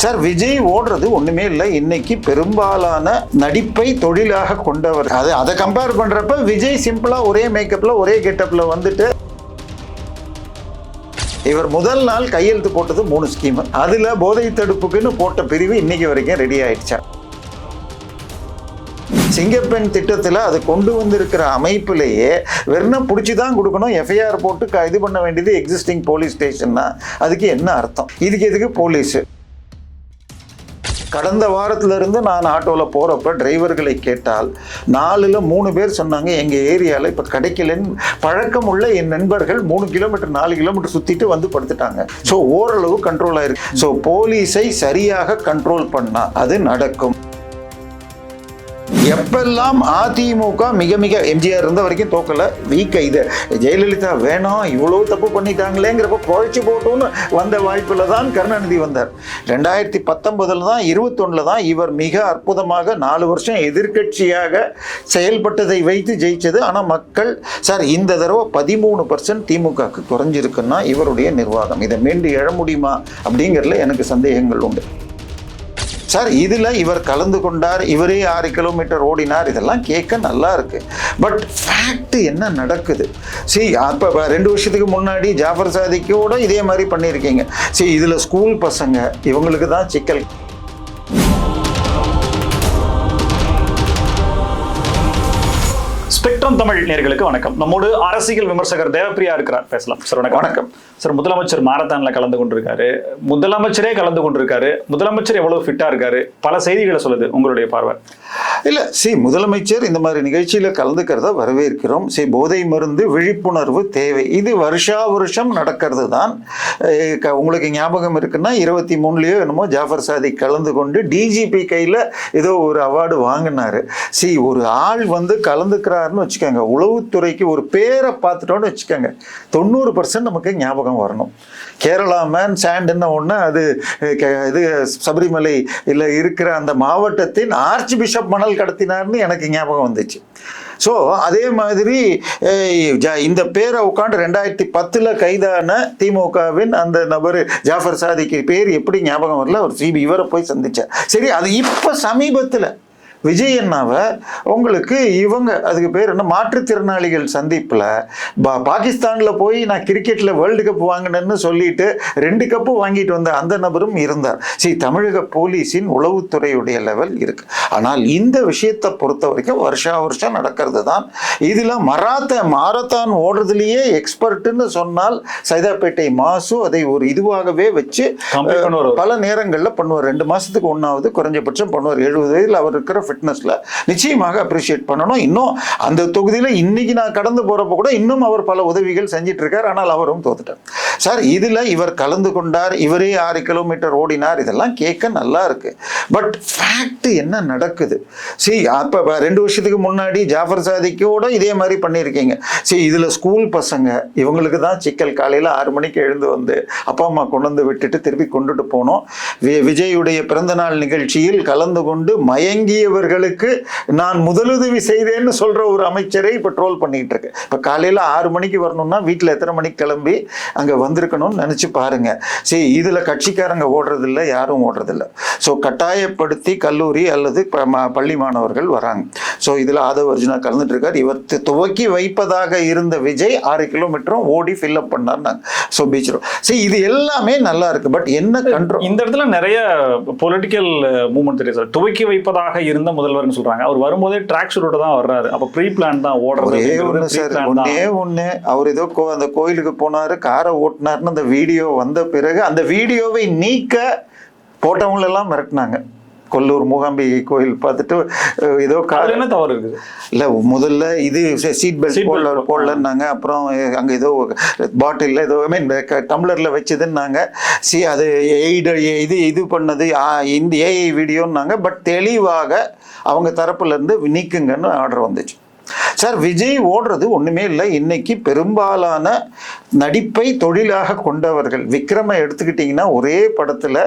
Sir, Vijay ஓடுறது ஒண்ணுமே இல்லை. இன்னைக்கு பெரும்பாலான நடிப்பை தொழிலாக கொண்டவர். அதை கம்பேர் பண்றப்ப விஜய் சிம்பிளா ஒரே மேக்கப்ல ஒரே கெட்டப்ல வந்துட்டு, இவர் முதல் நாள் கையெழுத்து போட்டது 3 ஸ்கீம். அதுல போதை தடுப்புக்குன்னு போட்ட பிரிவு இன்னைக்கு வரைக்கும் ரெடி ஆயிடுச்சா? சிங்கப்பெண் திட்டத்தில் அது கொண்டு வந்திருக்கிற அமைப்பிலேயே வெறும் பிடிச்சிதான் கொடுக்கணும், எஃப்ஐஆர் போட்டு இது பண்ண வேண்டியது எக்ஸிஸ்டிங் போலீஸ் ஸ்டேஷன்னா அதுக்கு என்ன அர்த்தம்? இதுக்கு எதுக்கு போலீஸ்? கடந்த வாரத்திலிருந்து நான் ஆட்டோவில் போகிறப்ப டிரைவர்களை கேட்டால் 4ல் 3 பேர் சொன்னாங்க, எங்கள் ஏரியாவில் இப்போ கிடைக்கலன்னு. பழக்கம் உள்ள என் நண்பர்கள் 3 கிலோமீட்டர் 4 கிலோமீட்டர் சுற்றிட்டு வந்து படுத்துட்டாங்க. ஸோ ஓரளவு கண்ட்ரோல் ஆயிருக்கு. ஸோ போலீஸை சரியாக கண்ட்ரோல் பண்ணால் அது நடக்கும். எப்பெல்லாம் அதிமுக மிக மிக எம்ஜிஆர் இருந்த வரைக்கும் தோக்கல, வீக்க இது ஜெயலலிதா வேணாம் இவ்வளோ தப்பு பண்ணிட்டாங்களேங்கிறப்ப குறைச்சி போட்டோன்னு வந்த வாய்ப்பில் தான் கருணாநிதி வந்தார். 2019 தான் 21 தான் இவர் மிக அற்புதமாக 4 வருஷம் எதிர்கட்சியாக செயல்பட்டதை வைத்து ஜெயிச்சது. ஆனால் மக்கள் சார் இந்த தடவை 13% திமுகவுக்கு குறைஞ்சிருக்குன்னா இவருடைய நிர்வாகம் இதை மீண்டு எழ முடியுமா அப்படிங்கிறதுல எனக்கு சந்தேகங்கள் உண்டு. சார், இதில் இவர் கலந்து கொண்டார், இவரே 6 கிலோமீட்டர் ஓடினார், இதெல்லாம் கேட்க நல்லா இருக்கு. பட் ஃபேக்ட் என்ன நடக்குது? அப்போ 2 வருஷத்துக்கு முன்னாடி ஜாஃபர் சாதிக்கோட இதே மாதிரி பண்ணியிருக்கீங்க. இதில் ஸ்கூல் பசங்க இவங்களுக்கு தான் சிக்கல். ஸ்பெக்ட்ரம் தமிழ் நேயர்களுக்கு வணக்கம். நம்மோடு அரசியல் விமர்சகர் தேவப்பிரியா இருக்கிறார், பேசலாம் சார். வணக்கம் சார். முதலமைச்சர் மாரத்தான்ல கலந்து கொண்டிருக்காரு, முதலமைச்சரே கலந்து கொண்டிருக்காரு. முதலமைச்சர் எவ்வளவு ஃபிட்டா இருக்காரு? பல செய்திகளை சொல்லுது, உங்களுடைய பார்வை? இல்லை, முதலமைச்சர் இந்த மாதிரி நிகழ்ச்சியில் கலந்துக்கிறத வரவேற்கிறோம். போதை மருந்து விழிப்புணர்வு தேவை. இது வருஷா வருஷம் நடக்கிறது தான். உங்களுக்கு ஞாபகம் இருக்குன்னா 23லயோ என்னமோ ஜாஃபர் சாதிக் கலந்து கொண்டு டிஜிபி கையில் ஏதோ ஒரு அவார்டு வாங்கினாரு. ஒரு ஆள் வந்து கலந்துக்கிறாருன்னு வச்சுக்கோங்க, உளவுத்துறைக்கு ஒரு பேரை பார்த்துட்டோன்னு வச்சுக்கோங்க, 90% நமக்கு ஞாபகம் வரணும். கேரளா மேன் சாண்டுன்னு ஒன்று, அது இது சபரிமலை இல்லை இருக்கிற அந்த மாவட்டத்தின் ஆர்ச் பிஷப் மணல் கடத்தினார்னு எனக்கு ஞாபகம் வந்துச்சு. ஸோ அதே மாதிரி இந்த பேரை உட்காந்து 2010 கைதான திமுகவின் அந்த நபர் ஜாஃபர் சாதிக்கு பேர் எப்படி ஞாபகம் வரல? ஒரு இவரை போய் சந்திச்சார். சரி, அது இப்போ சமீபத்தில் விஜய் அண்ணாவை உங்களுக்கு இவங்க அதுக்கு பேர் என்ன மாற்றுத்திறனாளிகள் சந்திப்பில் பாகிஸ்தானில் போய் நான் கிரிக்கெட்டில் வேர்ல்டு கப் வாங்கினேன்னு சொல்லிட்டு 2 கப்பு வாங்கிட்டு வந்த அந்த நபரும் இருந்தார். தமிழக போலீஸின் உளவுத்துறையுடைய லெவல் இருக்கு. ஆனால் இந்த விஷயத்தை பொறுத்த வரைக்கும் வருஷா வருஷம் நடக்கிறது தான். இதில் மாரத்தான் ஓடுறதுலேயே எக்ஸ்பர்ட்னு சொன்னால் சைதாப்பேட்டை மாசு அதை ஒரு இதுவாகவே வச்சு பல நேரங்களில் பண்ணுவார். 2 மாதத்துக்கு ஒன்றாவது குறைஞ்சபட்சம் பண்ணுவார். 70 வயதில் அவர் இருக்கிற ஃபிட்னஸ்ல நிச்சயமாக அப்ரிஷியேட் பண்ணணும். இன்னும் அந்த தொகுதியில் இன்னைக்கு நான் கடந்து போறப்ப கூட இன்னும் அவர் பல உதவிகள் செஞ்சிட்டு இருக்கார். ஆனால் அவரும் தோத்துட்டார். சார், இதுல இவர் கலந்து கொண்டார், இவரே 6 கிலோமீட்டர் ஓடினார், இதெல்லாம் கேட்க நல்லா இருக்கு. பட் ஃபேக்ட் என்ன நடக்குது? அப்ப 2 வருஷத்துக்கு முன்னாடி ஜாஃபர் சாதிக்கோட இதே மாதிரி பண்ணியிருக்கீங்க. இதுல ஸ்கூல் பசங்க இவங்களுக்கு தான் சிக்கல். காலையில 6 மணிக்கு எழுந்து வந்து அப்பா அம்மா கொண்டு வந்து விட்டுட்டு திருப்பி கொண்டுட்டு போனோம். விஜயுடைய பிறந்தநாள் நிகழ்ச்சியில் கலந்து கொண்டு மயங்கியவர்களுக்கு நான் முதலுதவி செய்தேன்னு சொல்ற ஒரு அமைச்சரை இப்ப ட்ரோல் பண்ணிட்டு இருக்கு. இப்ப காலையில 6 மணிக்கு வரணும்னா வீட்டுல எத்தனை மணிக்கு கிளம்பி அங்க வந்திருக்கணும்னு நினைச்சு பாருங்க. இதுல கட்சிக்காரங்க ஓடுறதில்லை, யாரும் ஓடுறதில்லை. கட்டாயப்படுத்தி கல்லூரி அல்லது பள்ளி மாணவர்கள் வராங்க. இதுல ஆதவ அர்ஜுனா கலந்துட்டு இருக்காரு. இவர் துவக்கி வைப்பதாக இருந்த விஜய் 6 கிலோமீட்டரும் ஓடி ஃபில் அப் பண்ணார். பீச் ரோட் இது எல்லாமே நல்லா இருக்கு. பட் என்ன கண்ட்ரோல்? இந்த இடத்துல நிறைய பொலிட்டிக்கல் மூவ்மெண்ட் தெரியும் சார். துவக்கி வைப்பதாக இருந்த முதல்வர்னு சொல்றாங்க. அவர் வரும்போதே ட்ராக் ஷூட்டோட தான் வர்றாரு. அப்ப ப்ரீ பிளான் தான் ஓடுறது. ஒண்ணே அவர் ஏதோ அந்த கோயிலுக்கு போனாரு, காரை ஓட்டினாருன்னு அந்த வீடியோ வந்த பிறகு அந்த வீடியோவை நீக்க போட்டவங்க எல்லாம் மிரட்டினாங்க. கொல்லூர் மூகாம்பிகை கோயில் பார்த்துட்டு ஏதோ என்ன தவறு இருக்குது? இல்லை, முதல்ல இது சீட் பெல்ட் போடலன்னாங்க. அப்புறம் அங்கே ஏதோ பாட்டிலில் ஏதோ டம்ளரில் வச்சதுன்னாங்க. அது இது பண்ணது இந்த ஏஐ வீடியோன்னாங்க. பட் தெளிவாக அவங்க தரப்புலேருந்து நீக்குங்கன்னு ஆர்டர் வந்துச்சு. சார் விஜய் ஓடுறது ஒண்ணுமே இல்லை. இன்னைக்கு பெரும்பாலான நடிப்பை தொழிலாக கொண்டவர்கள், விக்ரமை எடுத்துக்கிட்டிங்கன்னா ஒரே படத்துல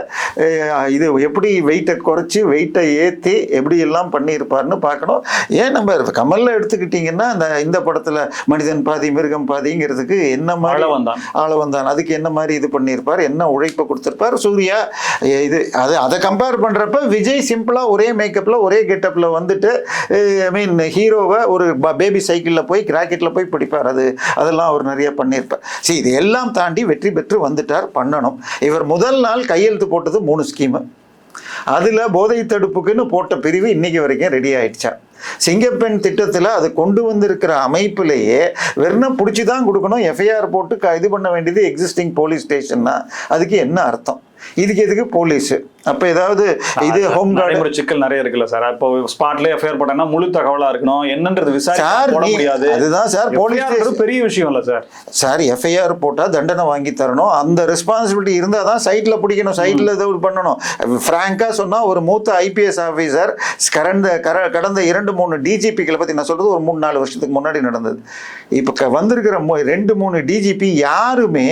இது எப்படி வெயிட்டை குறைச்சி வெயிட்டை ஏற்றி எப்படி எல்லாம் பண்ணியிருப்பார்னு பார்க்கணும். ஏன் நம்ம கமல்ல எடுத்துக்கிட்டிங்கன்னா இந்த படத்துல மனிதன் பாதி மிருகம் பாதிங்கிறதுக்கு என்ன மாதிரி ஆளவந்தான், அதுக்கு என்ன மாதிரி இது பண்ணியிருப்பார், என்ன உழைப்பை கொடுத்துருப்பார். சூர்யா இது அதை கம்பேர் பண்றப்ப விஜய் சிம்பிளா ஒரே மேக்கப்ல ஒரே கெட்டப்ல வந்துட்டு ஐ மீன் ஹீரோவை ஒரு பேபி சைக்கிள்ல போய் கிராக்கெட்ல போய் பிடிப்பார். அதெல்லாம் அவர் நிறைய பண்ணியிருப்பார். சரி, இது எல்லாம் தாண்டி வெற்றி பெற்று வந்துட்டார், பண்ணணும். இவர் முதல் நாள் கையெழுத்து போட்டது 3 ஸ்கீமு. அதுல போதை தடுப்புக்குன்னு போட்ட பிரிவு இன்னைக்கு வரைக்கும் ரெடி ஆயிடுச்சா? சிங்கப்பெண் திட்டத்தில் அது கொண்டு வந்திருக்கிற அமைப்பிலேயே வெறும் பிடிச்சி தான் கொடுக்கணும், எஃப்ஐஆர் போட்டு இது பண்ண வேண்டியது எக்ஸிஸ்டிங் போலீஸ் ஸ்டேஷன்னா அதுக்கு என்ன அர்த்தம்? இதுக்கு எதுக்கு போலீஸ்? அப்ப ஏதாவது இது ஹோம் கார்டு சிக்கல் நிறைய இருக்குல்ல சார். அப்போ ஸ்பாட்ல எஃப்ஐஆர் போட்டா முழு தகவலா இருக்கணும், என்னன்றது விசாரிக்க முடியாது. அதுதான் சார் போலீஸ் பெரிய விஷயம் இல்ல சார். சார் எஃப்ஐஆர் போட்டா தண்டனை வாங்கி தரணும், அந்த ரெஸ்பான்சிபிலிட்டி இருந்தா தான் சைட்ல பிடிக்கணும், சைட்ல ஏதோ பண்ணணும். பிராங்கா சொன்னா ஒரு மூத்த ஐபிஎஸ் ஆபீசர் கடந்த 2-3 டிஜிபிகளை பத்தி நான் சொல்றது ஒரு 3-4 வருஷத்துக்கு முன்னாடி நடந்தது. இப்ப வந்திருக்கிற 2-3 டிஜிபி யாருமே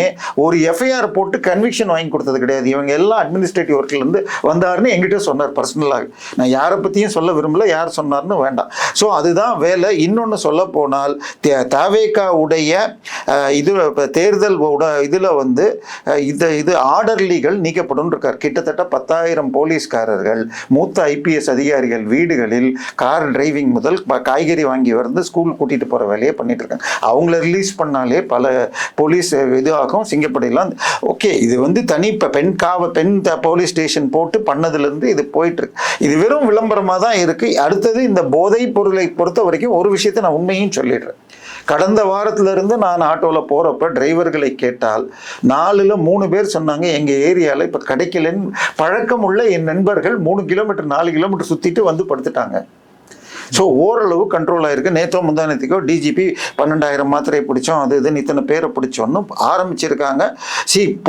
ஒரு எஃப்ஐஆர் போட்டு கன்விக்ஷன் வாங்கி கொடுத்தது கிடையாது. இவங்க எல்லாம் அட்மினிஸ்ட்ரேட்டிவ் ஒர்க்ல இருந்து வந்தாருன்னு என்கிட்ட சொன்னார் பர்சனலாக. நான் யாரை பற்றியும் சொல்ல விரும்பல, யார் சொன்னார்னு வேண்டாம். ஸோ அதுதான் வேலை. இன்னொன்று சொல்ல போனால் தவேகாவுடைய இது தேர்தல் இதில் வந்து இது ஆர்டர்லிகள் நீக்கப்படும் இருக்கார். கிட்டத்தட்ட 10,000 போலீஸ்காரர்கள், மூத்த ஐபிஎஸ் அதிகாரிகள் வீடுகளில் கார் டிரைவிங் முதல் காய்கறி வாங்கி வந்து ஸ்கூல் கூட்டிகிட்டு போகிற வேலையை பண்ணிட்டு இருக்காங்க. அவங்கள ரிலீஸ் பண்ணாலே பல போலீஸ் இதுவாகும், சிங்கப்படையெல்லாம். ஓகே, இது வந்து தனி பெண் போலீஸ் ஸ்டேஷன் போட்டு பண்ணதுலேருந்து இது போயிட்டு இருக்கு. இது வெறும் விளம்பரமாக தான் இருக்கு. அடுத்தது இந்த போதைப் பொருளை பொறுத்த வரைக்கும் ஒரு விஷயத்தை நான் உண்மையும் சொல்லிடுறேன். கடந்த வாரத்திலிருந்து நான் ஆட்டோவில் போகிறப்ப டிரைவர்களை கேட்டால் 4ல் 3 பேர் சொன்னாங்க எங்கள் ஏரியாவில் இப்போ கிடைக்கலன்னு. பழக்கம் உள்ள என் நண்பர்கள் 3 கிலோமீட்டர் 4 கிலோமீட்டர் சுற்றிட்டு வந்து படுத்துட்டாங்க. ஸோ ஓரளவு கண்ட்ரோல் ஆயிருக்கு. நேற்றோ முந்தானத்துக்கோ டிஜிபி 12,000 மாத்திரை பிடிச்சோம், அது இதுன்னு இத்தனை பேரை பிடிச்சோன்னு ஆரம்பிச்சிருக்காங்க.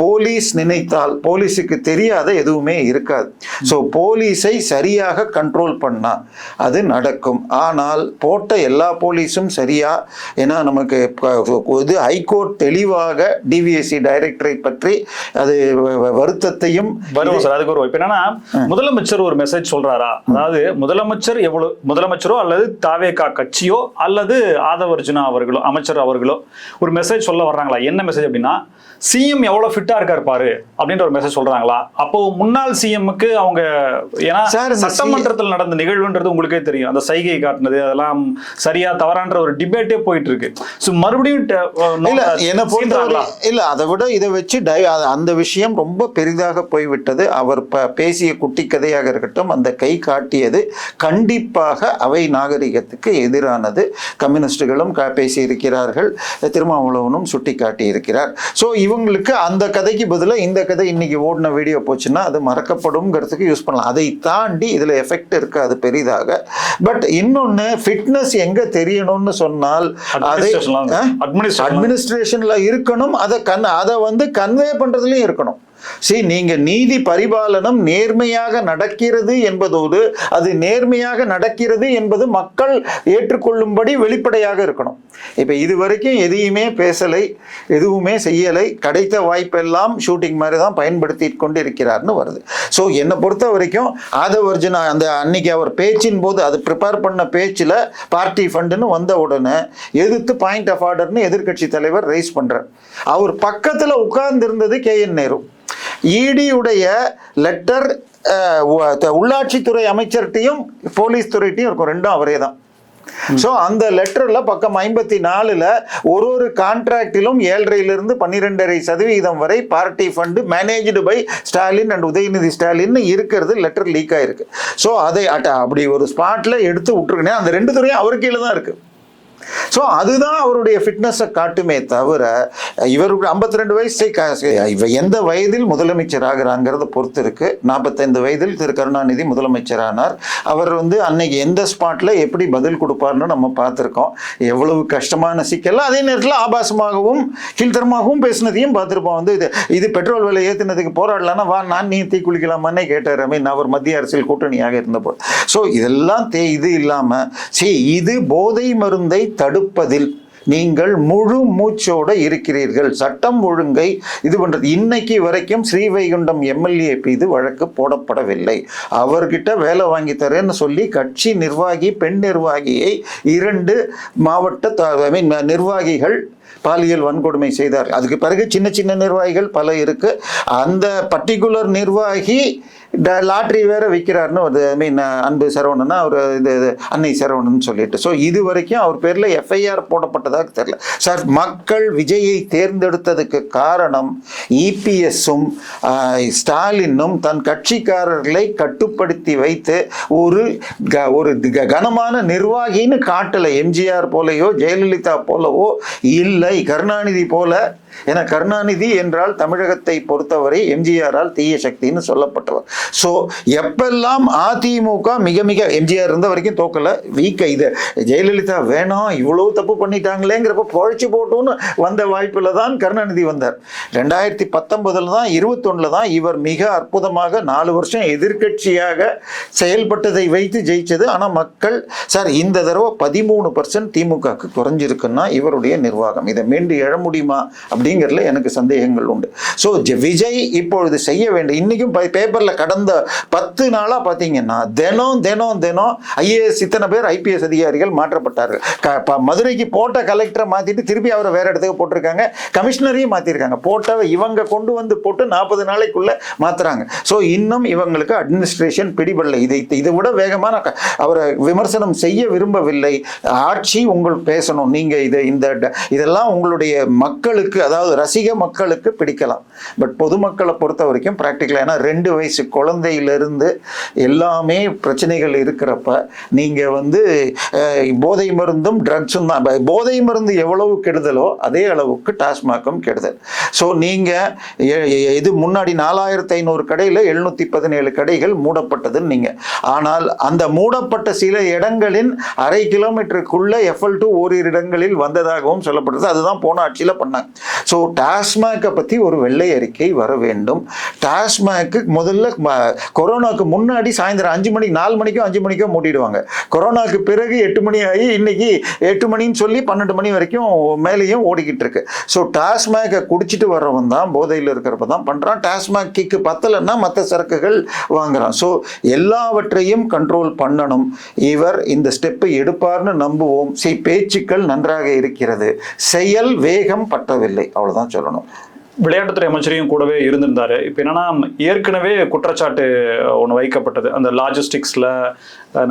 போலீஸ் நினைத்தால் போலீஸுக்கு தெரியாத எதுவுமே இருக்காது. ஸோ போலீஸை சரியாக கண்ட்ரோல் பண்ணா அது நடக்கும். ஆனால் போட்ட எல்லா போலீஸும் சரியா? ஏன்னா நமக்கு இது ஹைகோர்ட் தெளிவாக டிவிஎஸ்சி டைரக்டரேட் பற்றி அது வருத்தத்தையும் வரும் சார். அதுக்கு ஒரு இப்போ என்னன்னா முதலமைச்சர் ஒரு மெசேஜ் சொல்றாரா? அதாவது முதலமைச்சரோ அல்லது தாவேகா கட்சியோ அல்லது ஆதவ அர்ஜுனா அவர்களோ அமைச்சர் அவர்களோ ஒரு மெசேஜ் சொல்ல வர்றாங்களா? என்ன மெசேஜ் அப்படின்னா, சிஎம் எவ்வளவு ஃபிட்டா இருக்காரு பாரு அப்படின்ற ஒரு மெசேஜ் சொல்றாங்களா? அப்போ முன்னாள் சிஎம்க்கு அவங்க, ஏன்னா சட்டமன்றத்தில் நடந்த நிகழ்வுன்றது உங்களுக்கே தெரியும், அந்த சைகை காட்டினது அதெல்லாம் சரியா தவறான்ற ஒரு டிபேட்டே போயிட்டு இருக்கு. ஸோ மறுபடியும் இல்ல, அதை விட இதை வச்சு அந்த விஷயம் ரொம்ப பெரிதாக போய்விட்டது. அவர் பேசிய குட்டி கதையாக இருக்கட்டும், அந்த கை காட்டியது கண்டிப்பாக அவை நாகரிகத்துக்கு எதிரானது. கம்யூனிஸ்டுகளும் பேசியிருக்கிறார்கள், திருமாவளவனும் சுட்டி காட்டி இருக்கிறார். ஸோ இவங்களுக்கு அந்த கதைக்கு பதிலாக இந்த கதை இன்னைக்கு ஓடின வீடியோ போச்சுன்னா அது மறக்கப்படும்ங்கிறதுக்கு யூஸ் பண்ணலாம். அதை தாண்டி இதில் எஃபெக்ட் இருக்காது பெரிதாக. பட் இன்னொன்று, ஃபிட்னஸ் எங்கே தெரியணும்னு சொன்னால் அதை அட்மினிஸ்ட்ரேஷன்ல இருக்கணும், அதை வந்து கன்வே பண்றதுலயும் இருக்கணும். நீங்க நீதி பரிபாலனம் நேர்மையாக நடக்கிறது என்பதோடு அது நேர்மையாக நடக்கிறது என்பது மக்கள் ஏற்றுக்கொள்ளும்படி வெளிப்படையாக இருக்கணும். இப்ப இதுவரைக்கும் எதையுமே பேசலை, எதுவுமே செய்யலை, கிடைத்த வாய்ப்பெல்லாம் ஷூட்டிங் மாதிரி தான் பயன்படுத்தி கொண்டு இருக்கிறார்னு வருது. ஸோ என்னை பொறுத்த வரைக்கும் ஆதவ அர்ஜுனா அந்த அன்னைக்கு அவர் பேச்சின் போது அது ப்ரிப்பேர் பண்ண பேச்சில் பார்ட்டி ஃபண்டுன்னு வந்த உடனே எதிர்த்து பாயிண்ட் ஆஃப் ஆர்டர்னு எதிர்கட்சி தலைவர் ரைஸ் பண்றார். அவர் பக்கத்தில் உட்கார்ந்து இருந்தது KN நேரு. இடியுடைய லெட்டர் உள்ளாட்சித்துறை அமைச்சர்கிட்டையும் போலீஸ் துறையிட்டையும் இருக்கும், ரெண்டும் அவரே தான். ஸோ அந்த லெட்டர்ல பக்கம் 54ல் ஒரு கான்ட்ராக்டிலும் 7.5% 12.5% வரை party fund managed by Stalin and Udhayanidhi Stalin இருக்கிறது லெட்டர் லீக் ஆயிருக்கு. ஸோ அதை அப்படி ஒரு ஸ்பாட்ல எடுத்து விட்டுருக்கேன். அந்த 2 துறையும் அவர் கீழே தான் இருக்கு. ஸோ அதுதான் அவருடைய ஃபிட்னஸை காட்டுமே தவிர இவருக்கு 52 வயசு எந்த வயதில் முதலமைச்சர் ஆகிறாங்கிறத பொறுத்து இருக்கு. 45 வயதில் திரு கருணாநிதி முதலமைச்சரானார். அவர் வந்து அன்னைக்கு எந்த ஸ்பாட்ல எப்படி பதில் கொடுப்பார்னு நம்ம பார்த்துருக்கோம். எவ்வளவு கஷ்டமான சிக்கல், அதே நேரத்தில் ஆபாசமாகவும் கீழ்த்தரமாகவும் பேசினதையும் பார்த்துருப்போம். வந்து இது பெட்ரோல் விலை ஏற்றினதுக்கு போராடலான்னா வா நான் நீ தீ குளிக்கலாமான்னே கேட்டார். அவர் மத்திய அரசியல் கூட்டணியாக இருந்தபோது. ஸோ இதெல்லாம் இது இல்லாமல் இது போதை மருந்தை தடுப்பதில் நீங்கள் முழு மூச்சோட இருக்கிறீர்கள். சட்டம் ஒழுங்கை இது பண்றது. இன்னைக்கு வரைக்கும் ஸ்ரீவைகுண்டம் எம்எல்ஏ மீது வழக்கு போடப்படவில்லை. அவர்கிட்ட வேலை வாங்கி தரேன்னு சொல்லி கட்சி நிர்வாகி, பெண் நிர்வாகியை 2 மாவட்ட நிர்வாகிகள் பாலியல் வன்கொடுமை செய்தார். அதுக்கு பிறகு சின்ன சின்ன நிர்வாகிகள் பல இருக்கு. அந்த பர்டிகுலர் நிர்வாகி லாட்ரி வேற விற்கிறாருன்னு ஒரு அன்பு சரவணனா அவர் இது அன்னை சரவணன் சொல்லிட்டு. ஸோ இது வரைக்கும் அவர் பேரில் எஃப்ஐஆர் போடப்பட்டதாக தெரியல. சார், மக்கள் விஜயை தேர்ந்தெடுத்ததுக்கு காரணம் இபிஎஸ்ஸும் ஸ்டாலினும் தன் கட்சிக்காரர்களை கட்டுப்படுத்தி வைத்து ஒரு கனமான நிர்வாகின்னு காட்டலை. எம்ஜிஆர் போலையோ ஜெயலலிதா போலவோ இல்லை, கருணாநிதி போல. ஏன்னா கருணாநிதி என்றால் தமிழகத்தை பொறுத்தவரை எம்ஜிஆரால் தீய சக்தின்னு சொல்லப்பட்டவர். ஸோ எப்பெல்லாம் அதிமுக மிக மிக எம்ஜிஆர் இருந்த வரைக்கும் தோக்கலை, வீக்க இது ஜெயலலிதா வேணாம் இவ்வளவு தப்பு பண்ணிட்டாங்களேங்கிறப்ப பொழைச்சி போட்டோன்னு வந்த வாய்ப்பில் தான் கருணாநிதி வந்தார். 2019 தான் 21 தான் இவர் மிக அற்புதமாக 4 வருஷம் எதிர்கட்சியாக செயல்பட்டதை வைத்து ஜெயிச்சது. ஆனால் மக்கள் சார் இந்த தடவை 13% திமுகவுக்கு குறைஞ்சிருக்குன்னா இவருடைய நிர்வாகம் இதை மீண்டு எழ முடியுமா அப்படிங்கிறதுல எனக்கு சந்தேகங்கள் உண்டு. ஸோ விஜய் இப்பொழுது செய்ய வேண்டும். இன்னைக்கும் பேப்பர்ல கடந்த 10 நாளா பார்த்தீங்கன்னா தினம் ஐஏஎஸ் இத்தனை பேர் ஐபிஎஸ் அதிகாரிகள் மாற்றப்பட்டார்கள். மதுரைக்கு போட்ட கலெக்டரை மாத்திட்டு திருப்பி அவரை வேற இடத்துக்கு போட்டிருக்காங்க. கமிஷனரையும் மாத்திருக்காங்க. போட்டவை இவங்க கொண்டு வந்து போட்டு 40 நாளைக்குள்ள மாத்துறாங்க. ஸோ இன்னும் இவங்களுக்கு அட்மினிஸ்ட்ரேஷன் பிடிபடலை. இதை விட வேகமான அவரை விமர்சனம் செய்ய விரும்பவில்லை. ஆட்சி உங்களுக்கு பேசணும். நீங்க இதெல்லாம் உங்களுடைய மக்களுக்கு, அதாவது ரசிக மக்களுக்கு பிடிக்கலாம். பட் பொதுமக்களை பொறுத்த வரைக்கும் பிராக்டிக்கலா, ஏன்னா 2 வயசு குழந்தையிலிருந்து எல்லாமே பிரச்சனைகள் இருக்கிறப்ப நீங்க போதை மருந்தும் ட்ரக்ஸும் தான். போதை மருந்து எவ்வளவு கெடுதலோ அதே அளவுக்கு டாஸ்மாகும் கெடுதல். ஸோ நீங்க இது முன்னாடி 4500 கடையில் 717 கடைகள் மூடப்பட்டதுன்னு நீங்க. ஆனால் அந்த மூடப்பட்ட சில இடங்களின் 1/2 கிலோமீட்டருக்குள்ள FL2 ஓரிரு இடங்களில் வந்ததாகவும் சொல்லப்படுது. அதுதான் போன ஆட்சியில் பண்ணாங்க. ஸோ டாஸ்மாகை பற்றி ஒரு வெள்ளை அறிக்கை வர வேண்டும். டாஸ்மாக் முதல்ல கொரோனாவுக்கு முன்னாடி சாயந்தரம் 5 மணி 4 மணிக்கோ 5 மணிக்கோ மூடிடுவாங்க. கொரோனாவுக்கு பிறகு 8 மணி ஆகி இன்னைக்கு 8 மணின்னு சொல்லி 12 மணி வரைக்கும் மேலேயும் ஓடிக்கிட்டு இருக்கு. ஸோ டாஸ்மாகை குடிச்சிட்டு வர்றவன் தான் போதையில் இருக்கிறப்ப தான் பண்ணுறான். டாஸ்மாக் கிக்கு பத்தலைன்னா மற்ற சரக்குகள் வாங்குறான். ஸோ எல்லாவற்றையும் கண்ட்ரோல் பண்ணணும். இவர் இந்த ஸ்டெப்பை எடுப்பார்னு நம்புவோம். பேச்சுக்கள் நன்றாக இருக்கிறது, செயல் வேகம் பற்றவில்லை, அவ்வளவுதான் சொல்லணும். விளையாட்டுத்துறை அமைச்சரையும் கூடவே இருந்திருந்தாரு. இப்போ என்னன்னா, ஏற்கனவே குற்றச்சாட்டு ஒன்று வைக்கப்பட்டது. அந்த லாஜிஸ்டிக்ஸ்ல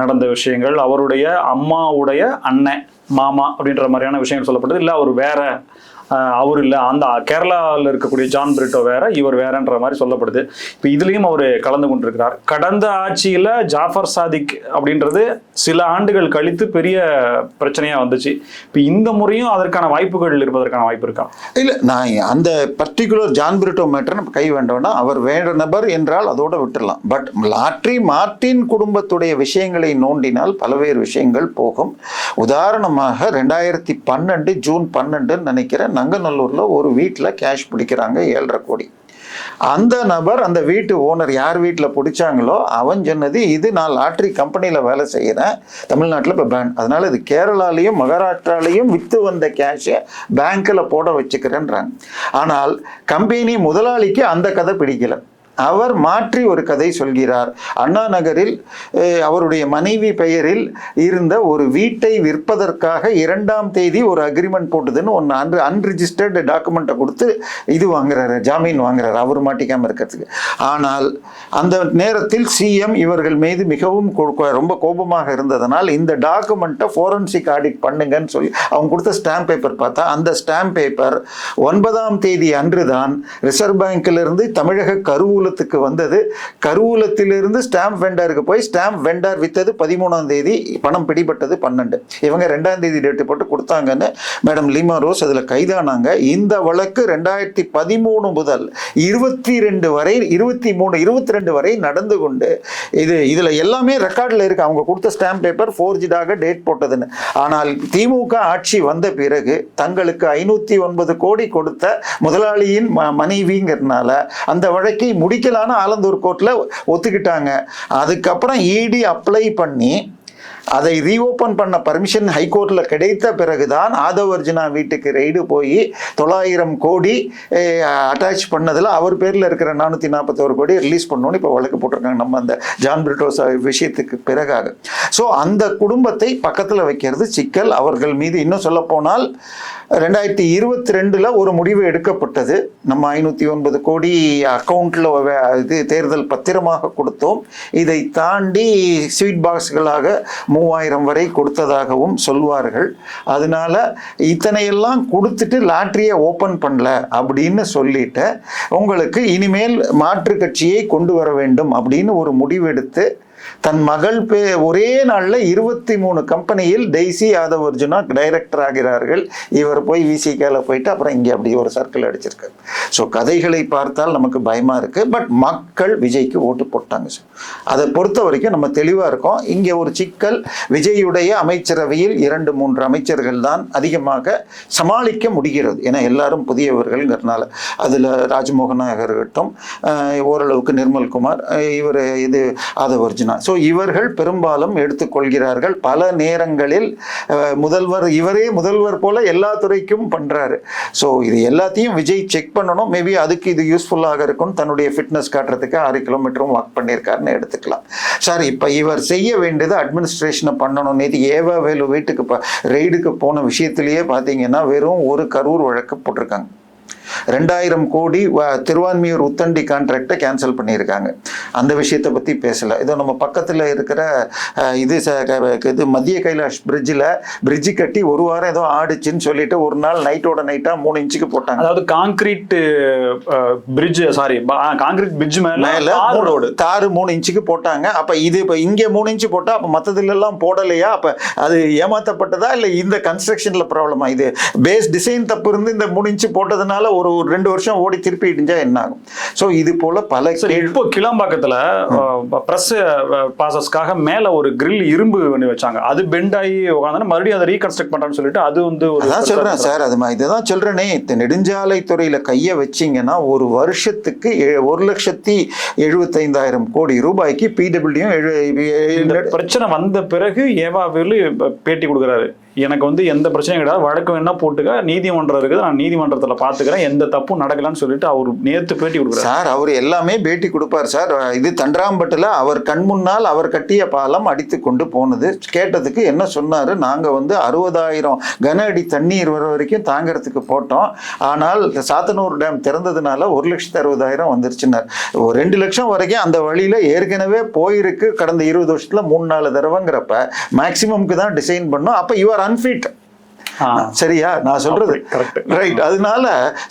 நடந்த விஷயங்கள், அவருடைய அம்மாவுடைய அண்ணன் மாமா அப்படின்ற மாதிரியான விஷயங்கள் சொல்லப்பட்டது. இல்லை அவர் வேற, அவர் இல்லை, அந்த கேரளாவில் இருக்கக்கூடிய ஜான் பிரிட்டோ வேற, இவர் வேறன்ற மாதிரி சொல்லப்படுது. இப்போ இதுலேயும் அவர் கலந்து கொண்டிருக்கிறார். கடந்த ஆட்சியில் ஜாஃபர் சாதிக் அப்படின்றது சில ஆண்டுகள் கழித்து பெரிய பிரச்சனையாக வந்துச்சு. இப்போ இந்த முறையும் அதற்கான வாய்ப்புகள் இருப்பதற்கான வாய்ப்பு இருக்கா? இல்லை, நான் அந்த பர்டிகுலர் ஜான் பிரிட்டோ மேட்டர் நம்ம கை வேண்டோம்னா அவர் வேற நபர் என்றால் அதோட விட்டுடலாம். பட் மார்ட்டின் குடும்பத்துடைய விஷயங்களை நோண்டினால் பல்வேறு விஷயங்கள் போகும். உதாரணமாக 2012 ஜூன் 12 நினைக்கிறேன், நங்கநல்லூர்ல ஒரு வீட்டில் கேஷ் பிடிக்கிறாங்க 7.5 கோடி. அந்த நபர், அந்த வீட்டு ஓனர் யார் வீட்டில் பிடிச்சாங்களோ அவன் சொன்னது, இது நான் லாட்ரி கம்பெனியில் வேலை செய்கிறேன், தமிழ்நாட்டில் இப்போ பேங்க், அதனால இது கேரளாலையும் மகாராஷ்டிராலையும் விற்று வந்த கேஷை பேங்க்கில் போட வச்சுக்கிறேன்றாங்க. ஆனால் கம்பெனி முதலாளிக்கு அந்த கதை பிடிக்கல. அவர் மாற்றி ஒரு கதை சொல்கிறார். அண்ணா நகரில் அவருடைய மனைவி பெயரில் இருந்த ஒரு வீட்டை விற்பதற்காக 2ஆம் தேதி ஒரு அக்ரிமெண்ட் போட்டுதுன்னு ஒன்று அன்ரிஜிஸ்டர்டு டாக்குமெண்ட்டை கொடுத்து இது வாங்குறாரு, ஜாமீன் வாங்குறாரு அவர் மாட்டிக்காமல் இருக்கிறதுக்கு. ஆனால் அந்த நேரத்தில் சிஎம் இவர்கள் மீது மிகவும் ரொம்ப கோபமாக இருந்ததனால் இந்த டாக்குமெண்ட்டை ஃபோரன்சிக் ஆடிட் பண்ணுங்கன்னு சொல்லி அவங்க கொடுத்த ஸ்டாம்ப் பேப்பர் பார்த்தா, அந்த ஸ்டாம்ப் பேப்பர் 9ஆம் தேதி அன்று தான் ரிசர்வ் பேங்க்கிலிருந்து தமிழக கருவூல வந்தது. கருவூலத்திலிருந்து ஸ்டாம்ப் வெண்டருக்கு போய் ஸ்டாம்ப் வெண்டர் வித்தது 13ஆம் தேதி, பணம் பிடிபட்டது 12. இவங்க 2ஆம் தேதி டேட்டு போட்டு கொடுத்தாங்கன்னு மேடம் லீமா ரோஸ் அதில் கைதானாங்க. இந்த வழக்கு 2013 முதல் 22 வரை 23 22 வரை நடந்து கொண்டு இதுல எல்லாமே ரெக்கார்டில் இருக்கு. அவங்க கொடுத்த ஸ்டாம்ப் பேப்பர் ஃபோர்ஜிடாக டேட் போட்டதுன்னு. ஆனால் திமுக ஆட்சி வந்த பிறகு தங்களுக்கு 509 கோடி கொடுத்த முதலாளியின் மனைவிங்கிறதுனால அந்த வழக்கை முடிக்கலான ஆலந்தூர் கோர்ட்ல ஒத்துக்கிட்டாங்க. அதுக்கப்புறம் இடி அப்ளை பண்ணி அதை ரீஓபன் பண்ண பர்மிஷன் ஹைகோர்ட்ல கிடைத்த பிறகுதான் ஆதவ் அர்ஜுனா வீட்டுக்கு ரெய்டு போய் 900 கோடி அட்டாச் பண்ணதுல அவர் பேர்ல இருக்கிற 441 கோடி ரிலீஸ் பண்ணணும்னு இப்போ வழக்கு போட்டிருக்காங்க நம்ம அந்த ஜான் பிரிட்டோஸ் விஷயத்துக்கு பிறகாக. ஸோ அந்த குடும்பத்தை பக்கத்தில் வைக்கிறது சிக்கல். அவர்கள் மீது இன்னும் சொல்ல போனால் 2022 ஒரு முடிவு எடுக்கப்பட்டது. நம்ம 509 கோடி அக்கௌண்ட்ல இது தேர்தல் பத்திரமாக கொடுத்தோம். இதை தாண்டி ஸ்வீட் பாக்ஸ்களாக 3000 வரை கொடுத்ததாகவும் சொல்வார்கள். அதனால இத்தனையெல்லாம் கொடுத்துட்டு லாட்டரியை ஓப்பன் பண்ணல அப்படின்னு சொல்லிட்டு உங்களுக்கு இனிமேல் மாற்று கட்சியை கொண்டு வர வேண்டும் அப்படின்னு ஒரு முடிவெடுத்து தன் மகள் ஒரே நாளில் 23 கம்பெனியில் டெய்சி யாதவ் அர்ஜுனா டைரக்டர் ஆகிறார்கள். இவர் போய் விசிகால போயிட்டு அப்புறம் இங்கே அப்படி ஒரு சர்க்கிள் அடிச்சிருக்காரு. ஸோ கதைகளை பார்த்தால் நமக்கு பயமா இருக்கு. பட் மக்கள் விஜய்க்கு ஓட்டு போட்டாங்க சார். அதை பொறுத்த வரைக்கும் நம்ம தெளிவாக இருக்கோம். இங்கே ஒரு சிக்கல், விஜயுடைய அமைச்சரவையில் 2-3 அமைச்சர்கள் தான் அதிகமாக சமாளிக்க முடிகிறது. ஏன்னா எல்லாரும் புதியவர்கள்ங்கிறதுனால அதில் ராஜ்மோகனாக இருக்கட்டும், ஓரளவுக்கு நிர்மல்குமார், இவர் இது ஆதவ் அர்ஜுனா. ஸோ இவர்கள் பெரும்பாலும் எடுத்துக்கொள்கிறார்கள். பல நேரங்களில் முதல்வர் இவரே முதல்வர் போல எல்லா துறைக்கும் பண்றாரு. ஸோ இது எல்லாத்தையும் விஜய் செக் பண்ணணும். மேபி அதுக்கு இது யூஸ்ஃபுல்லாக இருக்கும். தன்னுடைய ஃபிட்னஸ் காட்டுறதுக்கு 6 கிலோமீட்டரும் வாக் பண்ணியிருக்காருன்னு எடுத்துக்கலாம் சார். இப்போ இவர் செய்ய வேண்டியது அட்மினிஸ்ட்ரேஷனை பண்ணணும். நேற்று ஏவா வேலு வீட்டுக்கு ரெய்டுக்கு போன விஷயத்திலேயே பார்த்தீங்கன்னா வெறும் ஒரு கரூர் வழக்கு போட்டிருக்காங்க. 2000 கோடி திருவான்மியூர் உத்தண்டி கான்ட்ராக்டை கேன்சல் பண்ணியிருக்காங்க. அந்த விஷயத்தை பற்றி பேசலை. இதோ நம்ம பக்கத்தில் இருக்கிற இது மத்திய கைலாஷ் பிரிட்ஜு கட்டி ஒரு வாரம் ஏதோ ஆடிச்சுன்னு சொல்லிட்டு ஒரு நாள் நைட்டோட நைட்டாக 3 இன்ச்சுக்கு போட்டாங்க. அதாவது கான்கிரீட் பிரிட்ஜ் மேல தாறு 3 இன்ச்சுக்கு போட்டாங்க. அப்போ இது இப்போ இங்கே 3 இன்ச்சு போட்டால் அப்போ மற்றதுலாம் போடலையா? அப்போ அது ஏமாற்றப்பட்டதா இல்லை இந்த கன்ஸ்ட்ரக்ஷனில் ப்ராப்ளமா? இது பேஸ் டிசைன் தப்பு இருந்து இந்த 3 இன்ச்சு போட்டதுனால ஒரு 2 வருஷம் ஓடி திருப்பி இடிஞ்சா என்ன ஆகும்? ஸோ இது போல பல. இப்போ கிளாம்பாக்கத்துல பிரஸ் பாசஸ்க்காக மேல ஒரு கிரில் இரும்பு வச்சாங்க. அது பெண்ட் ஆகி உட்காந்து மறுபடியும் அதை ரீகன்ஸ்ட்ரக்ட் பண்றான்னு சொல்லிட்டு அது வந்து அதான் சொல்றேன் சார். அது இதுதான் சொல்றேனே, நெடுஞ்சாலை துறையில கைய வச்சிங்கன்னா ஒரு வருஷத்துக்கு 1,75,000 கோடி ரூபாய்க்கு பிடபிள்யூ. பிரச்சனை வந்த பிறகு ஏவா வேலு பேட்டி கொடுக்குறாரு. எனக்கு வந்து எந்த பிரச்சனையும் கிடையாது, வழக்கு வேணா போட்டுக்க, நீதிமன்றம் இருக்குது, நான் நீதிமன்றத்துல பாத்துக்கிறேன், எந்த தப்பும் நடக்கலான்னு சொல்லிட்டு அவர் நேத்து பேட்டி கொடுக்குறாரு சார். அவர் எல்லாமே பேட்டி கொடுப்பார் சார். இது தண்டராம்பட்டுல அவர் கண் முன்னால் அவர் கட்டிய பாலம் அடித்து கொண்டு போனது. கேட்டதுக்கு என்ன சொன்னாரு, நாங்க வந்து 60,000 கன அடி தண்ணீர் வர வரைக்கும் தாங்கிறதுக்கு போட்டோம். ஆனால் சாத்தனூர் டேம் திறந்ததுனால 1,60,000 வந்துருச்சுன்னார். 2 லட்சம் வரைக்கும் அந்த வழியில ஏற்கனவே போயிருக்கு. கடந்த 20 வருஷத்துல 3-4 தடவைங்கிறப்ப மேக்சிமம்க்கு தான் டிசைன் பண்ணோம். அப்ப யுவர் அன்ஃபிட். சரியா நான் சொல்றது? ரைட். அதனால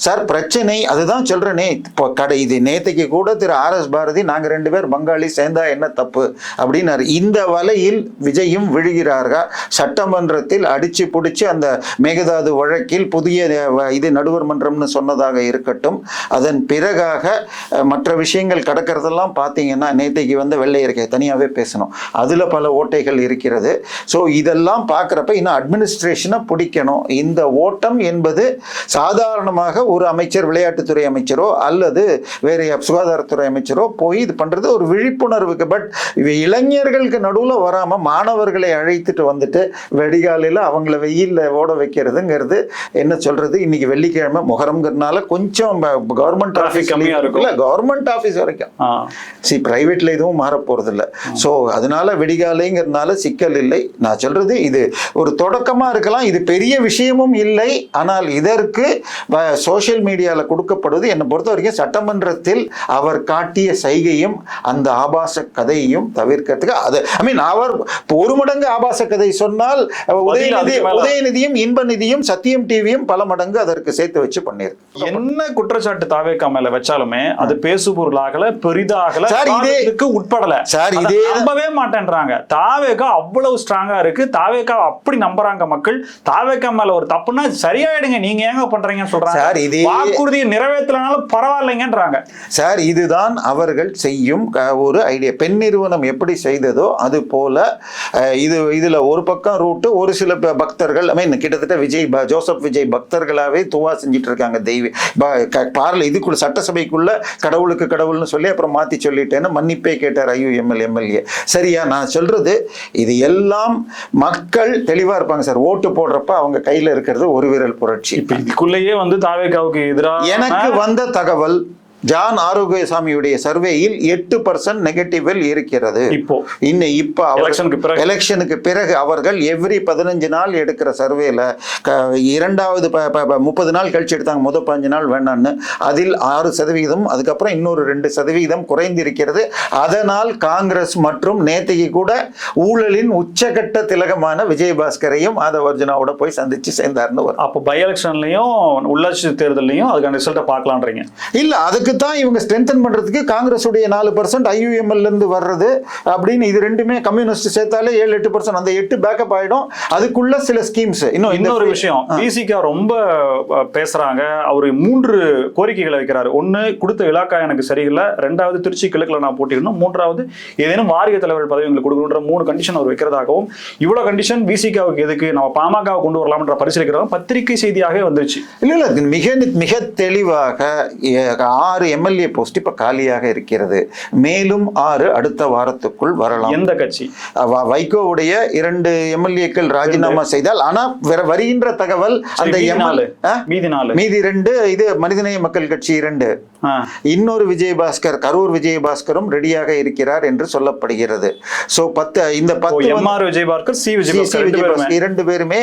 சார் பிரச்சனை அதுதான் சொல்றேனே. இப்போ இது நேத்தைக்கு கூட திரு RS பாரதி நாங்க 2 பேர் பங்காளி சேர்ந்தா என்ன தப்பு அப்படின்னாரு. இந்த வலையில் விஜயும் விழுகிறார்கள். சட்டமன்றத்தில் அடிச்சு பிடிச்சி அந்த மேகதாது வழக்கில் புதிய இது நடுவர் மன்றம்னு சொன்னதாக இருக்கட்டும், அதன் பிறகாக மற்ற விஷயங்கள் கடக்கிறதெல்லாம் பார்த்தீங்கன்னா நேத்தைக்கு வந்து வெள்ளை இருக்கை தனியாகவே பேசணும், அதுல பல ஓட்டைகள் இருக்கிறது. ஸோ இதெல்லாம் பார்க்குறப்ப இன்னும் அட்மினிஸ்ட்ரேஷனை பிடிக்க. இந்த ஓட்டம் என்பது சாதாரணமாக ஒரு அமைச்சர், விளையாட்டுத்துறை அமைச்சரோ அல்லது வேற சுகாதாரத்துறை அமைச்சரோ போய் இது பண்றது ஒரு விழிப்புணர்வுக்கு. பட் இளைஞர்களுக்கு நடுவில் வராம மாணவர்களை அழைத்துட்டு வந்துட்டு வெடிகாலையில் அவங்கள வெயில்ல ஓட வைக்கிறதுங்கிறது என்ன சொல்றது? இன்னைக்கு வெள்ளிக்கிழமை முகரம்ங்கிறதுனால கொஞ்சம் கவர்மெண்ட் ஆஃபீஸ் கம்மியா இருக்குல்ல, கவர்மெண்ட் ஆஃபீஸ் வரைக்கும் பிரைவேட்ல எதுவும் மாற போறது இல்லை. ஸோ அதனால வெடிகாலைங்கிறதுனால சிக்கல் இல்லை. நான் சொல்றது இது ஒரு தொடக்கமா இருக்கலாம். இது பெரிய விஷயமும் இல்லை. ஆனால் இதற்கு சோசியல் மீடியால கொடுக்கப்படுவது என்னை பொறுத்த வரைக்கும் சட்டமன்றத்தில் அவர் காட்டிய சைகையும் அந்த ஆபாச கதையையும் தவிர்க்கிறதுக்கு அது அவர் ஒரு மடங்கு ஆபாச கதை சொன்னால் உதயநிதியும் இன்ப நிதியும் சத்தியம் டிவியும் பல மடங்கு அதற்கு சேர்த்து வச்சு பண்ணிருக்கு. என்ன குற்றச்சாட்டு தாவேகா மேல வச்சாலுமே அது பேசு பொருளாகல பெரிதாகல உட்படல சார். இதே நம்பவே மாட்டேன்றாங்க. தாவேகா அவ்வளவு ஸ்ட்ராங்கா இருக்கு. தாவேகா அப்படி நம்புறாங்க மக்கள். தாவேக்கா மேல ஒரு தப்புன்னா சரியாயிடுங்க, நீங்க ஏங்க பண்றீங்கன்னு சொல்றாங்க. சார் இது வாக்குறுதியை நிறைவேற்றலனாலும் பரவாயில்லைங்கன்றாங்க. சார் இதுதான் அவர்கள் செய்யும் ஒரு ஐடியா. பெண் நிறுவனம் எப்படி செய்ததோ அது போல இதுல ஒரு பக்கம் ரூட்டு, ஒரு சில பக்தர்கள் கிட்டத்தட்ட ஜோசப் விஜய் பக்தர்களாவே துவா செஞ்சுட்டு இருக்காங்க. இதுக்குள்ள சட்டசபைக்குள்ள கடவுளுக்கு கடவுள்னு சொல்லி அப்புறம் மாத்தி சொல்லிட்டேன்னு மன்னிப்பே கேட்டார் எம்எல்ஏ. சரியா நான் சொல்றது? இது எல்லாம் மக்கள் தெளிவா இருப்பாங்க சார். ஓட்டு போடுறப்ப அவங்க கையில இருக்கிறது ஒரு விரல் புரட்சி. இதுக்குள்ளேயே தாவேக்காவுக்கு எதிராக எனக்கு வந்த தகவல், ஜான் ஆரோக்கியசாமியுடைய சர்வேயில் 8% நெகட்டிவில் இருக்கிறது. இப்போ எலெக்ஷனுக்கு பிறகு அவர்கள் எவ்ரி 15 நாள் எடுக்கிற சர்வேல இரண்டாவது 30 நாள் கழிச்சு எடுத்தாங்க. முதல் 15 நாள் வேணான்னு அதில் 6%, அதுக்கப்புறம் இன்னொரு 2% குறைந்திருக்கிறது. அதனால் காங்கிரஸ் மற்றும் நேத்தைக்கு கூட ஊழலின் உச்சகட்ட திலகமான விஜயபாஸ்கரையும் ஆதவர்ஜுனாவோட போய் சந்திச்சு சேர்ந்தார்னு வரும். அப்போ பை எலெக்ஷன்லயும் உள்ளாட்சி தேர்தலையும் அதுக்கான ரிசல்ட்டை பார்க்கலான்றீங்க? இல்ல, அதுக்கு தான் இவங்க ஸ்ட்ரென்தன் பண்றதுக்கு காங்கிரஸுடைய 4% IUML இருந்து வர்றது அப்படின்னு இது ரெண்டுமே கம்யூனிஸ்ட் சேர்த்தாலே 7-8%, அந்த 8 பேக்கப் ஆயிடும். அதுக்குள்ள சில ஸ்கீம்ஸ். இன்னொரு விஷயம், பிசிகா ரொம்ப பேசுறாங்க. அவரு 3 கோரிக்கைகளை வைக்கிறாரு. 1, கொடுத்த இலாக்கா எனக்கு சரியில்லை. 2வது, திருச்சி கிழக்குல நான் போட்டிடணும். 3வது, ஏதேனும் வாரிய தலைவர் பதவி எங்களுக்கு கொடுக்கணுன்ற 3 கண்டிஷன் அவர் வைக்கிறதாகவும், இவ்வளவு கண்டிஷன் பிசிகாவுக்கு எதுக்கு, நம்ம பாமக கொண்டு வரலாம்ன்ற பரிசீலிக்கிறதாகவும் பத்திரிகை செய்தியாக வந்துருச்சு. இல்ல மிக தெளிவாக 6 MLA போஸ்ட் இப்ப காலியாக இருக்கிறது. மேலும் 6 அடுத்த வாரத்துக்குள் வரலாம். எந்த கட்சி? வைகோவுடைய 2 MLAக்கள் ராஜினாமா செய்தால், ஆனா வருகின்ற தகவல் அந்த மீதி 2 இது மனிதநேய மக்கள் கட்சி 2, இன்னொரு விஜயபாஸ்கர், கரூர் விஜயபாஸ்கரும் ரெடியாக இருக்கிறார் என்று சொல்லப்படுகிறது. சோ 10 இந்த 10 MR விஜயபாஸ்கர், சி விஜயபாஸ்கர் 2 பேருமே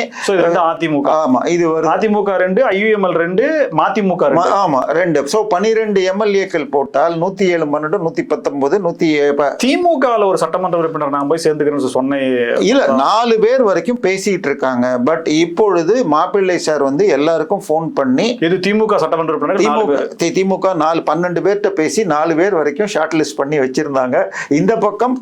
அதிமுக. ஆமா, இது அதிமுக 2, IUML 2, மதிமுக 2. ஆமா 2. சோ 12 MLAக்கள் போட்டால் 107 12 119 107. திமுகல ஒரு சட்டமன்ற உறுப்பினர் நான் போய் சேர்ந்துக்கிறேன்னு சொன்னேன். இல்ல 4 பேர் வரைக்கும் பேசிட்டு இருக்காங்க. பட் இப்பொழுது மாப்பிள்ளை சார் எல்லாருக்கும் போன் பண்ணி, இது திமுக சட்டமன்ற உறுப்பினர் திமுக 12 பேர்கிட்ட பேசி 4 பேர் வரைக்கும் ஷார்ட் லிஸ்ட் பண்ணி வச்சிருந்தாங்க. இந்த பக்கம்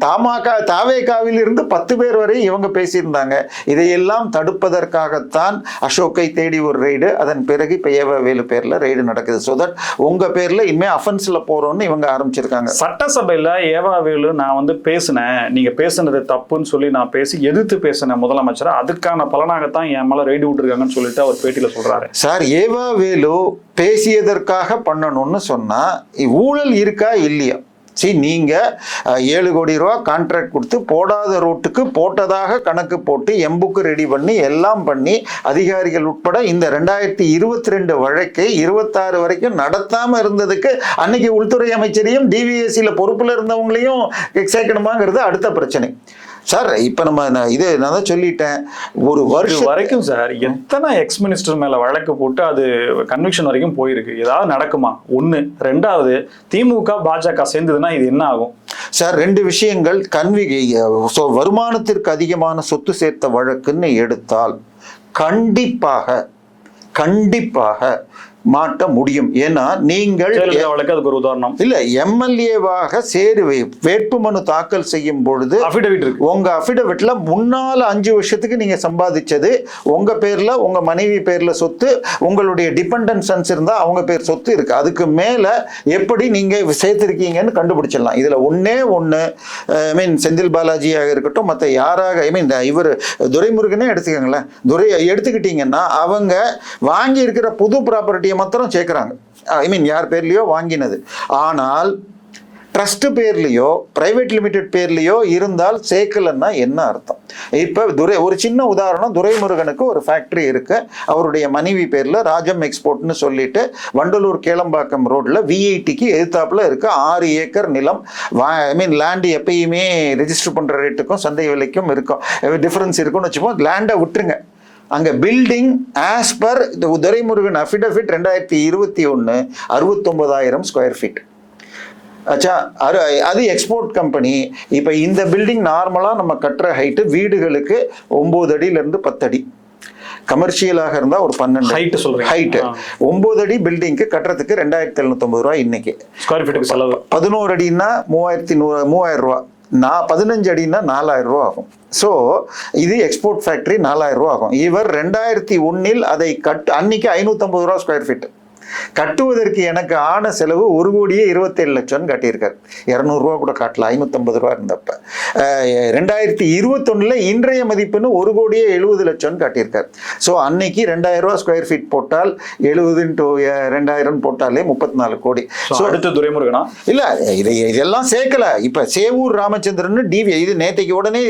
தாவேகாவில் இருந்து 10 பேர் வரை இவங்க பேசியிருந்தாங்க. இதையெல்லாம் தடுப்பதற்காகத்தான் அசோக்கை தேடி ஒரு ரெய்டு, அதன் பிறகு இப்ப ஏவவேலு பேர்ல ரெய்டு நடக்குது. சோ தட் உங்க பேர்ல இனிமே அஃபென்ஸ்ல போறோம்னு இவங்க ஆரம்பிச்சிருக்காங்க. சட்டசபையில ஏவாவேலு நான் பேசினேன், நீங்க பேசுனது தப்புன்னு சொல்லி நான் பேசி எதிர்த்து பேசினேன் முதலமைச்சர், அதுக்கான பலனாகத்தான் என் மேல ரெய்டு விட்டுருக்காங்கன்னு சொல்லிட்டு அவர் பேட்டியில சொல்றாரு. சார், ஏவாவேலு பேசியதற்காக பண்ணணும்னு சொன்னா ஊழல் இருக்கா இல்லையா? நீங்க 7 கோடி ரூபா கான்ட்ராக்ட் கொடுத்து போடாத ரூட்டுக்கு போட்டதாக கணக்கு போட்டு எம்புக்கு ரெடி பண்ணி எல்லாம் பண்ணி அதிகாரிகள் உட்பட இந்த 2022 வழக்கை 26 வரைக்கும் நடத்தாம இருந்ததுக்கு அன்னைக்கு உள்துறை அமைச்சரையும் டிவிஎஸ்சியில பொறுப்புல இருந்தவங்களையும் சேர்க்கணுமாங்கிறது அடுத்த பிரச்சனை. சார், இப்ப நம்ம நான் தான் சொல்லிட்டேன், ஒரு வருஷம் வரைக்கும் சார் எத்தனை எக்ஸ் மினிஸ்டர் மேல வழக்கு போட்டு அது கன்விக்ஷன் வரைக்கும் போயிருக்கு. ஏதாவது நடக்குமா? 1. 2வது, திமுக பாஜக சேர்ந்ததுன்னா இது என்ன ஆகும்? சார், 2 விஷயங்கள். வருமானத்திற்கு அதிகமான சொத்து சேர்த்த வழக்குன்னு எடுத்தால் கண்டிப்பாக மாட்ட முடியும். ஏன்னா நீங்கள் அதுக்கு ஒரு உதாரணம் இல்ல, எம்எல்ஏவாக வேட்புமனு தாக்கல் செய்யும் பொழுது உங்க அபிடவிட்ல முன்னால 5 வருஷத்துக்கு நீங்க சம்பாதிச்சது உங்க பேர்ல, உங்க மனைவி பேர்ல சொத்து, உங்களுடைய டிபெண்டன்ட் சன்ஸ் இருந்தா அவங்க பேர் சொத்து இருக்கு, அதுக்கு மேல எப்படி நீங்க சேர்த்திருக்கீங்கன்னு கண்டுபிடிச்சிடலாம். இதுல ஒண்ணு செந்தில் பாலாஜியாக இருக்கட்டும், மற்ற யாராக இவர் துரைமுருகனே எடுத்துக்கங்களேன். எடுத்துக்கிட்டீங்கன்னா அவங்க வாங்கி இருக்கிற புது ப்ராப்பர்ட்டியை மாத்திரம் சேர்க்கிறாங்க. யார் பேர்லயோ வாங்கினது. ஆனால் ட்ரஸ்ட் பேர்லயோ பிரைவேட் லிமிடெட் பேர்லயோ இருந்தால் சேர்க்கலன்னா என்ன அர்த்தம்? இப்ப ஒரு சின்ன உதாரணம், துரைமுருகனுக்கு ஒரு ஃபேக்டரி இருக்கு, அவருடைய மனைவி பேர்ல ராஜம் எக்ஸ்போர்ட்னு சொல்லிட்டு வண்டலூர் கேளம்பாக்கம் ரோட்ல VITக்கு எதிர்த்தாப்புல இருக்கு. 6 ஏக்கர் நிலம். லேண்ட் எப்பயுமே ரெஜிஸ்டர் பண்ற ரேட்டுக்கும் சந்தை விலைக்கும் இருக்கும் டிஃபரன்ஸ் இருக்கும்னு வச்சுப்போம். லேண்டை விட்டுருங்க, அங்க building as per Duraimurugan affidavit 2021 69,000 square feet. அது எக்ஸ்போர்ட் கம்பெனி. இப்ப இந்த பில்டிங் நார்மலா நம்ம கட்டுற ஹைட்டு வீடுகளுக்கு 9 அடியில இருந்து 10 அடி, கமர்ஷியலாக இருந்தா ஒரு 12 ஹைட். 9 அடி பில்டிங்க்கு கட்டுறதுக்கு 2,750 ரூபாய் இன்னைக்கு. ஸ்கொயர் ஃபீட்டுக்கு செலவு 11 அடின்னா 3,000 ரூபாய். 15 அடின்னா 4000 ரூபா ஆகும். ஸோ இது எக்ஸ்போர்ட் ஃபேக்டரி 4000 ரூபா ஆகும். இவர் 2001 அதை அன்னைக்கு 550 ரூபா ஸ்கொயர் ஃபீட் கட்டுவதற்கு எனக்கு ஆன செலவு 1,27,00,000 கட்டியிருக்காரு. 200 ரூபா கூட காட்டல, 550 ரூபா இருந்தப்ப. 2021 இன்றைய மதிப்புன்னு 1,70,00,000 காட்டியிருக்காரு. ஸோ அன்னைக்கு 2000 ரூபா ஸ்கொயர் ஃபீட் போட்டால் 70 × 2000 போட்டாலே 34 கோடி. ஸோ அடுத்து துரைமுருகனா இல்ல இதெல்லாம் சேர்க்கல. இப்ப சேவூர் ராமச்சந்திரன் டிவி இது நேற்றைக்கு உடனே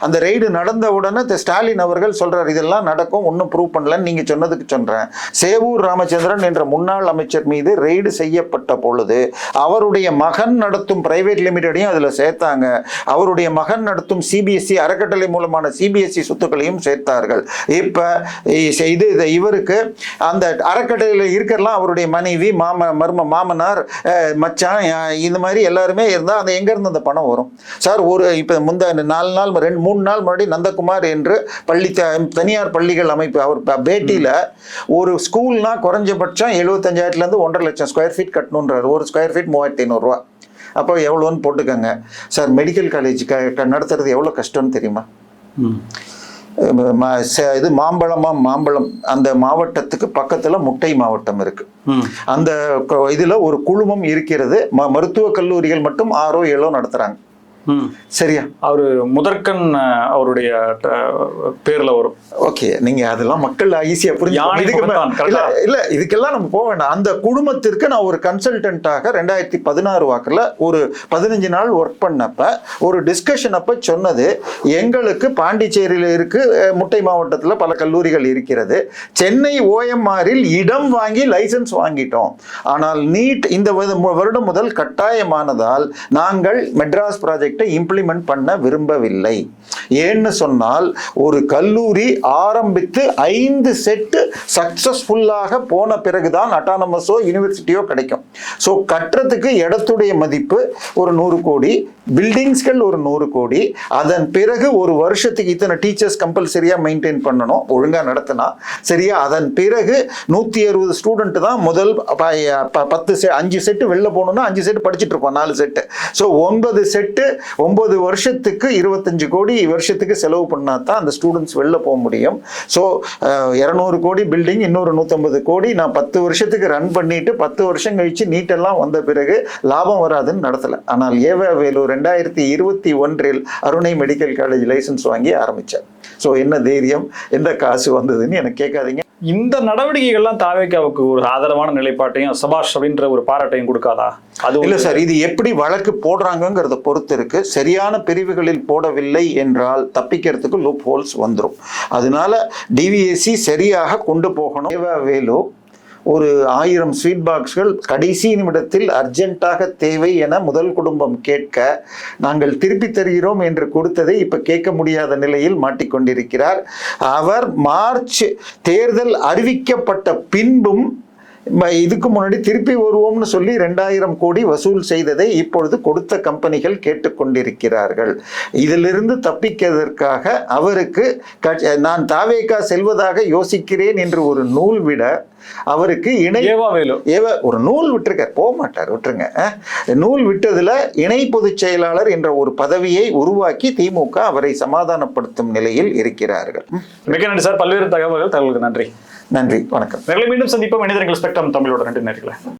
அந்த ரெய்டு நடந்த உடனே ஸ்டாலின் அவர்கள் சொல்றாரு இதெல்லாம் நடக்கும், ஒன்றும் ப்ரூவ் பண்ணலன்னு. நீங்க சொன்னதுக்கு சொல்றேன், சேவூர் ராமச்சந்திரன் என்ற முன்னாள் அமைச்சர் மீது ரெய்டு செய்யப்பட்ட பொழுது அவருடைய மகன் நடத்தும் பிரைவேட் லிமிடெடையும் அதுல சேர்த்தாங்க. அவருடைய மகன் நடத்தும் சிபிஎஸ்இ அறக்கட்டளை மூலமான சிபிஎஸ்இ சொத்துக்களையும் சேர்த்தார்கள். இப்ப இவருக்கு அந்த அறக்கட்டளையில் இருக்கிறலாம் அவருடைய மனைவி, மாமனார், மச்சான், இந்த மாதிரி எல்லாருமே இருந்தா அந்த எங்க இருந்து அந்த பணம் வரும் சார்? இப்ப 4 நாள் 3 நாள் முன்னாடி நந்தகுமார் என்று தனியார் பள்ளிகள் அமைப்பு அவர் பேட்டியில ஒரு ஸ்கூல்னா குறைஞ்சபட்சம் 75,000 1.5 லட்சம் ஸ்கொயர் ஃபீட் கட்டணுன்றார். ஒரு ஸ்கொயர் ஃபீட் 3,500 ரூபா. அப்போ எவ்வளோன்னு போட்டுக்கோங்க சார். மெடிக்கல் காலேஜ் நடத்துறது எவ்வளோ கஷ்டம்னு தெரியுமா? இது மாம்பழம் அந்த மாவட்டத்துக்கு பக்கத்துல முட்டை மாவட்டம் இருக்கு. அந்த இதுல ஒரு குழுமம் இருக்கிறது. மருத்துவக் கல்லூரிகள் மட்டும் 6 7 நடத்துறாங்க. சரியா? அவரு முதற்கண் அவருடைய பேர்ல வரும். ஓகே, நீங்க அதெல்லாம் மக்கள் ஈஸியா இல்ல இதுக்கெல்லாம் நம்ம போக வேண்டாம். அந்த குடும்பத்திற்கு நான் ஒரு கன்சல்டன்டாக 2016 வாக்குல ஒரு 15 நாள் ஒர்க் பண்ணப்ப ஒரு டிஸ்கஷன் அப்ப சொன்னது, எங்களுக்கு பாண்டிச்சேரியில இருக்கு, முட்டை மாவட்டத்துல பல கல்லூரிகள் இருக்கிறது, சென்னை OMRல் இடம் வாங்கி லைசன்ஸ் வாங்கிட்டோம், ஆனால் நீட் இந்த வருடம் முதல் கட்டாயமானதால் நாங்கள் மெட்ராஸ் ப்ராஜெக்ட் இம்ப்ளிமெண்ட் பண்ண விரும்பவில்லை. ஏன்னு சொன்னால் ஒரு கல்லூரி ஆரம்பித்து 5 செட் சக்சஸ்ஃபுல்லாக போன பிறகுதான் அட்டானமஸோ யூனிவர்சிட்டியோ கிடைக்கும். ஸோ கட்டுறதுக்கு இடத்துடைய மதிப்பு ஒரு 100 கோடி, பில்டிங்ஸ்கள் ஒரு 100 கோடி. அதன் பிறகு ஒரு வருஷத்துக்கு இத்தனை டீச்சர்ஸ் கம்பல்சரியா மெயின்டைன் பண்ணணும், ஒழுங்கா நடத்தினா சரியா. அதன் பிறகு 160 ஸ்டூடெண்ட் தான் முதல் 5 செட்டு வெளில போகணும்னா 5 செட்டு படிச்சுட்டு இருப்போம், 4 செட்டு. ஸோ 9 செட்டு 9 வருஷத்துக்கு 25 கோடி வருஷத்துக்கு செலவு பண்ணா தான் அந்த ஸ்டூடெண்ட்ஸ் வெளில போக முடியும். ஸோ 200 கோடி பில்டிங், இன்னொரு 150 கோடி நான் 10 வருஷத்துக்கு ரன் பண்ணிட்டு 10 வருஷம் கழிச்சு நீட்டெல்லாம் வந்த பிறகு லாபம் வராதுன்னு நடத்தல. ஆனால் வேலூர் 2021 அருணை மெடிக்கல் காலேஜ் லைசன்ஸ் வாங்கி ஆரம்பிச்சார். ஸோ என்ன தைரியம், எந்த காசு வந்ததுன்னு எனக்கு கேட்காதீங்க. இந்த நடவடிக்கைகள்லாம் தாவேக்காவுக்கு ஒரு ஆதரவான நிலைப்பாட்டையும் சபாஷ் அப்படின்ற ஒரு பாராட்டையும் கொடுக்காதா? அது இல்ல சார், இது எப்படி வழக்கு போடுறாங்கிறத பொறுத்து இருக்கு. சரியான பிரிவுகளில் போடவில்லை என்றால் தப்பிக்கிறதுக்கு லூப் ஹோல்ஸ் வந்துடும். அதனால டிவிஎஸ்சி சரியாக கொண்டு போகணும். வேலு ஒரு 1000 ஸ்வீட் பாக்ஸ்கள் கடைசி நிமிடத்தில் அர்ஜென்ட்டாக தேவை என முதல் குடும்பம் கேட்க நாங்கள் திருப்பி தருகிறோம் என்று கொடுத்ததை இப்ப கேட்க முடியாத நிலையில் மாட்டிக்கொண்டிருக்கிறார். அவர் மார்ச் தேர்தல் அறிவிக்கப்பட்ட பின்பும் இதுக்கு முன்னாடி திருப்பி வருவோம்னு சொல்லி 2000 கோடி வசூல் செய்ததை இப்பொழுது கொடுத்த கம்பெனிகள் கேட்டுக்கொண்டிருக்கிறார்கள். இதிலிருந்து தப்பிக்கிறதற்காக அவருக்கு நான் தாவேகா செல்வதாக யோசிக்கிறேன் என்று ஒரு நூல் விட அவருக்கு ஒரு நூல் விட்டுருக்கார், போக மாட்டார், விட்டுருங்க. நூல் விட்டதுல இணை பொதுச் செயலாளர் என்ற ஒரு பதவியை உருவாக்கி திமுக அவரை சமாதானப்படுத்தும் நிலையில் இருக்கிறார்கள். மிக நன்றி சார், பல்வேறு தகவல்களுக்கு நன்றி. நன்றி, வணக்கம். மீண்டும் சந்திப்போம். மனிதர்கள் ஸ்பெக்ட்ரம் தமிழோட நன்றி நேயர்களே.